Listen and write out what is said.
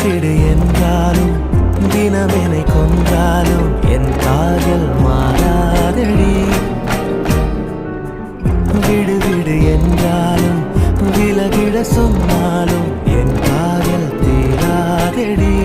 விடு என்றாலும் தினமெனை கொன்றாலும் என் காதல் மாறாதடி. விடு விடு என்றாலும் விலகிட சொன்னாலும் என் காதல் தீராதடி.